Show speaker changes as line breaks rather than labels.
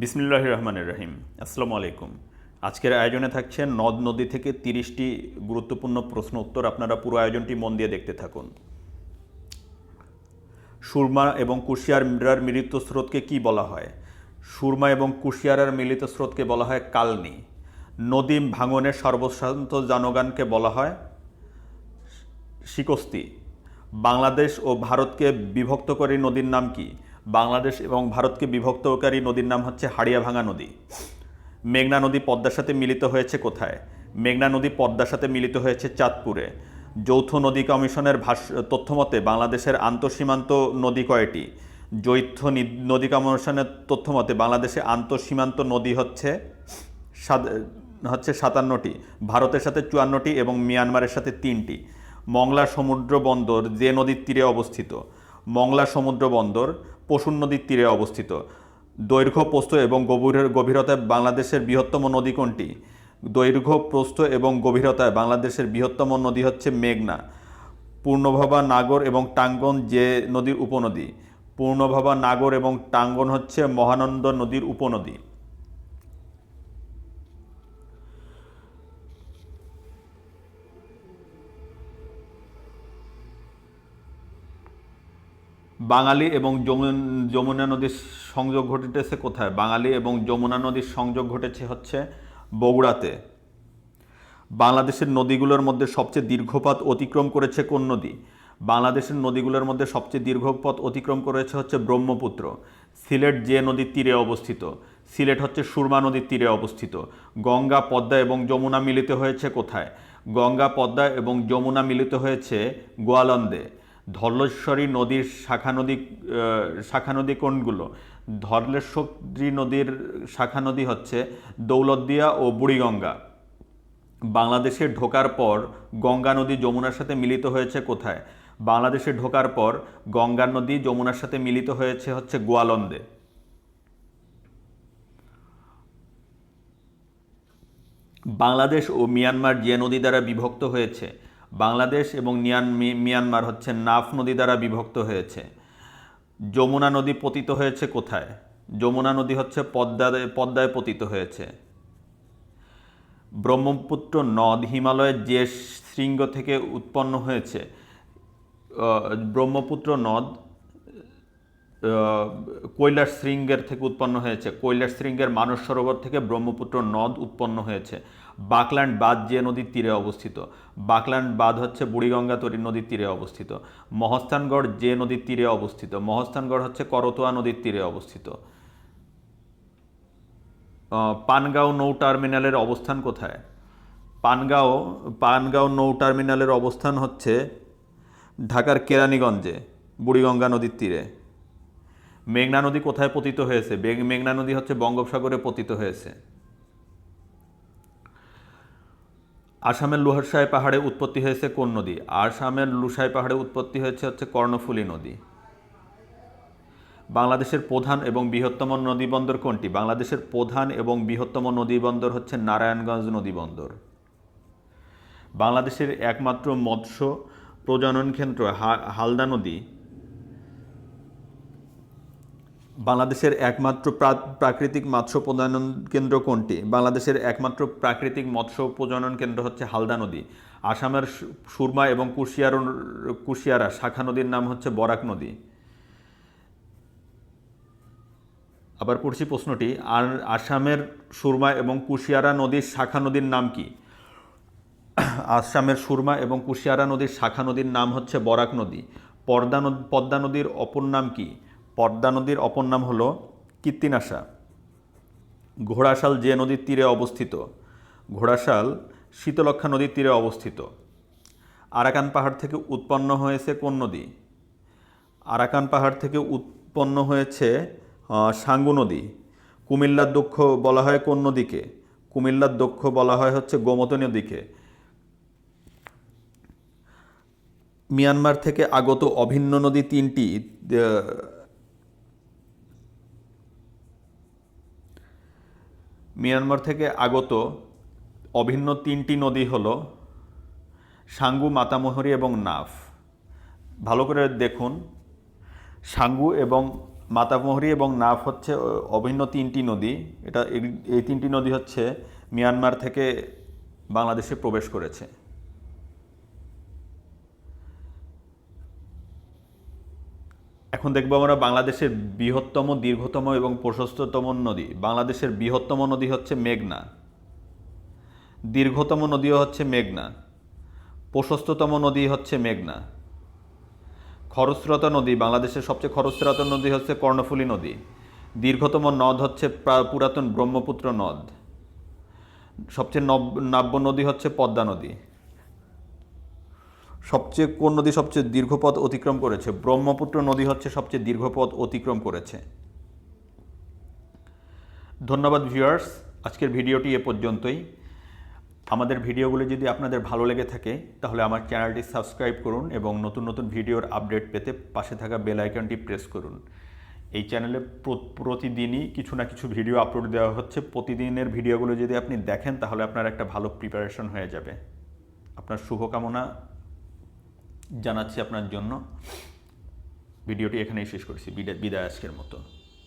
বিসমিল্লাহির রহমানির রহিম। আসসালামু আলাইকুম। আজকের আয়োজনে থাকছে নদ নদী থেকে 30টি গুরুত্বপূর্ণ প্রশ্ন উত্তর। আপনারা পুরো আয়োজনটি মন দিয়ে দেখতে থাকুন। সুরমা এবং কুশিয়ারার মিলিত স্রোতকে কি বলা হয়? সুরমা এবং কুশিয়ারার মিলিত স্রোতকে বলা হয় কালনী। নদী ভাঙনের সর্বশান্ত জনগানকে বলা হয় শিকস্তি। বাংলাদেশ ও ভারতকে বিভক্তকারী নদীর নাম কি? বাংলাদেশ এবং ভারতকে বিভক্তকারী নদীর নাম হচ্ছে হাড়িয়াভাঙা নদী। মেঘনা নদী পদ্মার সাথে মিলিত হয়েছে কোথায়? মেঘনা নদী পদ্মার সাথে মিলিত হয়েছে চাঁদপুরে। যৌথ নদী কমিশনের তথ্যমতে বাংলাদেশের আন্তঃসীমান্ত নদী কয়টি? যৌথ নদী কমিশনের তথ্যমতে বাংলাদেশে আন্তঃসীমান্ত নদী হচ্ছে 57টি, ভারতের সাথে 54টি এবং মিয়ানমারের সাথে 3টি। মংলা সমুদ্র বন্দর যে নদীর তীরে অবস্থিত? মংলা সমুদ্র বন্দর পশুর নদীর তীরে অবস্থিত। দৈর্ঘ্য, প্রস্থ এবং গভীরতায় বাংলাদেশের বৃহত্তম নদী কোনটি? দৈর্ঘ্য, প্রস্থ এবং গভীরতায় বাংলাদেশের বৃহত্তম নদী হচ্ছে মেঘনা। পূর্ণভবা, নাগর এবং টাঙ্গন যে নদীর উপনদী? পূর্ণভবা, নাগর এবং টাঙ্গন হচ্ছে মহানন্দা নদীর উপনদী। বাঙালি এবং যমুনা নদীর সংযোগ ঘটেছে কোথায়? বাঙালি এবং যমুনা নদীর সংযোগ ঘটেছে হচ্ছে বগুড়াতে। বাংলাদেশের নদীগুলোর মধ্যে সবচেয়ে দীর্ঘপথ অতিক্রম করেছে কোন নদী? বাংলাদেশের নদীগুলোর মধ্যে সবচেয়ে দীর্ঘপথ অতিক্রম করেছে হচ্ছে ব্রহ্মপুত্র। সিলেট যে নদীর তীরে অবস্থিত? সিলেট হচ্ছে সুরমা নদীর তীরে অবস্থিত। গঙ্গা, পদ্মা এবং যমুনা মিলিত হয়েছে কোথায়? গঙ্গা, পদ্মা এবং যমুনা মিলিত হয়েছে গোয়ালন্দে। ধলেশ্বরী নদীর শাখা নদী কোনগুলো? ধলেশ্বরী নদীর শাখা নদী হচ্ছে দৌলতদিয়া ও বুড়িগঙ্গা। বাংলাদেশে ঢোকার পর গঙ্গা নদী যমুনার সাথে মিলিত হয়েছে কোথায়? বাংলাদেশে ঢোকার পর গঙ্গা নদী যমুনার সাথে মিলিত হয়েছে হচ্ছে গোয়ালন্দে। বাংলাদেশ ও মিয়ানমার যে নদী দ্বারা বিভক্ত হয়েছে? বাংলাদেশ এবং মিয়ানমার হচ্ছে নাফ নদী দ্বারা বিভক্ত হয়েছে। যমুনা নদী পতিত হয়েছে কোথায়? যমুনা নদী হচ্ছে পদ্মায় পতিত হয়েছে। ব্রহ্মপুত্র নদ হিমালয়ের যে শৃঙ্গ থেকে উৎপন্ন হয়েছে? ব্রহ্মপুত্র নদ কৈলাস শৃঙ্গের থেকে উৎপন্ন হয়েছে। কৈলাস শৃঙ্গের মানস সরোবর থেকে ব্রহ্মপুত্র নদ উৎপন্ন হয়েছে। বাকল্যান্ড বাঁধ যে নদীর তীরে অবস্থিত? বাকল্যান্ড বাঁধ হচ্ছে বুড়িগঙ্গা নদীর তীরে অবস্থিত। মহস্থানগড় যে নদীর তীরে অবস্থিত? মহস্থানগড় হচ্ছে করতোয়া নদীর তীরে অবস্থিত। পানগাঁও নৌ টার্মিনালের অবস্থান কোথায়? পানগাঁও নৌ টার্মিনালের অবস্থান হচ্ছে ঢাকার কেরানীগঞ্জে, বুড়িগঙ্গা নদীর তীরে। মেঘনা নদী কোথায় পতিত হয়েছে? মেঘনা নদী হচ্ছে বঙ্গোপসাগরে পতিত হয়েছে। আসামের লুসাই পাহাড়ে উৎপত্তি হয়েছে কোন নদী? আসামের লুসাই পাহাড়ে উৎপত্তি হয়েছে হচ্ছে কর্ণফুলী নদী। বাংলাদেশের প্রধান এবং বৃহত্তম নদীবন্দর কোনটি? বাংলাদেশের প্রধান এবং বৃহত্তম নদীবন্দর হচ্ছে নারায়ণগঞ্জ নদীবন্দর। বাংলাদেশের একমাত্র মৎস্য প্রজনন কেন্দ্র হালদা নদী। বাংলাদেশের একমাত্র প্রাকৃতিক মৎস্য প্রজনন কেন্দ্র কোনটি? বাংলাদেশের একমাত্র প্রাকৃতিক মৎস্য প্রজনন কেন্দ্র হচ্ছে হালদা নদী। আসামের সুরমা এবং কুশিয়ারা শাখা নদীর নাম হচ্ছে বরাক নদী। আবার পড়ছি প্রশ্নটি, আর আসামের সুরমা এবং কুশিয়ারা নদীর শাখা নদীর নাম কি? আসামের সুরমা এবং কুশিয়ারা নদীর শাখা নদীর নাম হচ্ছে বরাক নদী। পদ্মা নদীর অপর নাম কি? পদ্মা নদীর অপর নাম হলো কীর্তিনাশা। ঘোড়াশাল যে নদীর তীরে অবস্থিত? ঘোড়াশাল শীতলক্ষ্যা নদীর তীরে অবস্থিত। আরাকান পাহাড় থেকে উৎপন্ন হয়েছে কোন নদী? আরাকান পাহাড় থেকে উৎপন্ন হয়েছে সাঙ্গু নদী। কুমিল্লার দক্ষ বলা হয় কোন নদীকে? কুমিল্লার দক্ষ বলা হয় হচ্ছে গোমতী নদীকে। মিয়ানমার থেকে আগত অভিন্ন নদী তিনটি। মিয়ানমার থেকে আগত অভিন্ন তিনটি নদী হলো সাঙ্গু, মাতামুহুরী এবং নাফ। ভালো করে দেখুন, সাঙ্গু এবং মাতামুহুরি এবং নাফ হচ্ছে অভিন্ন তিনটি নদী। এই তিনটি নদী হচ্ছে মিয়ানমার থেকে বাংলাদেশে প্রবেশ করেছে। এখন দেখবো আমরা বাংলাদেশের বৃহত্তম, দীর্ঘতম এবং প্রশস্ততম নদী। বাংলাদেশের বৃহত্তম নদী হচ্ছে মেঘনা, দীর্ঘতম নদীও হচ্ছে মেঘনা, প্রশস্ততম নদী হচ্ছে মেঘনা। খরস্রোতা নদী, বাংলাদেশের সবচেয়ে খরস্রোতা নদী হচ্ছে কর্ণফুলী নদী। দীর্ঘতম নদ হচ্ছে পুরাতন ব্রহ্মপুত্র নদ। সবচেয়ে নাব্য নদী হচ্ছে পদ্মা নদী। কোন নদী সবচেয়ে দীর্ঘপথ অতিক্রম করেছে? ব্রহ্মপুত্র নদী হচ্ছে সবচেয়ে দীর্ঘপথ অতিক্রম করেছে। ধন্যবাদ ভিউয়ার্স, আজকের ভিডিওটি এ পর্যন্তই। আমাদের ভিডিওগুলো যদি আপনাদের ভালো লেগে থাকে তাহলে আমার চ্যানেলটি সাবস্ক্রাইব করুন এবং নতুন নতুন ভিডিওর আপডেট পেতে পাশে থাকা বেল আইকনটি প্রেস করুন। এই চ্যানেলে প্রতিদিনই কিছু না কিছু ভিডিও আপলোড দেওয়া হচ্ছে। প্রতিদিনের ভিডিওগুলো যদি আপনি দেখেন তাহলে আপনার একটা ভালো প্রিপারেশন হয়ে যাবে। আপনার শুভকামনা জানাচ্ছি আপনার জন্য। ভিডিওটি এখানেই শেষ করছি। বিদায় আজকের মতো।